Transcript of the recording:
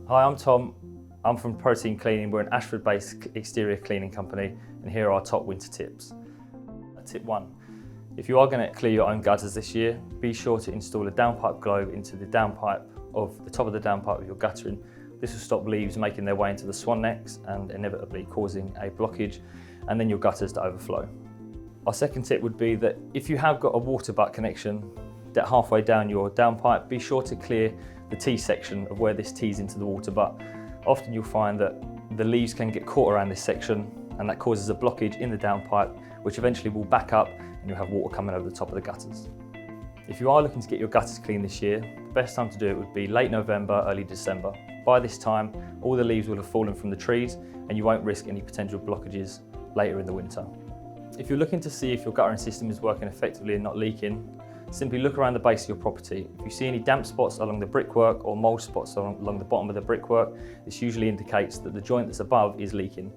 Hi, I'm Tom. I'm from Protein Cleaning. We're an Ashford-based exterior cleaning company, and here are our top winter tips. Tip 1. If you are going to clear your own gutters this year, be sure to install a downpipe globe into the downpipe of the top of the downpipe of your guttering. This will stop leaves making their way into the swan necks and inevitably causing a blockage and then your gutters to overflow. Our second tip would be that if you have got a water butt connection that halfway down your downpipe, be sure to clear the T section of where this tees into the water butt. Often you'll find that the leaves can get caught around this section and that causes a blockage in the downpipe, which eventually will back up and you'll have water coming over the top of the gutters. If you are looking to get your gutters clean this year, the best time to do it would be late November, early December. By this time, all the leaves will have fallen from the trees and you won't risk any potential blockages later in the winter. If you're looking to see if your guttering system is working effectively and not leaking, simply look around the base of your property. If you see any damp spots along the brickwork or mould spots along the bottom of the brickwork, this usually indicates that the joint that's above is leaking.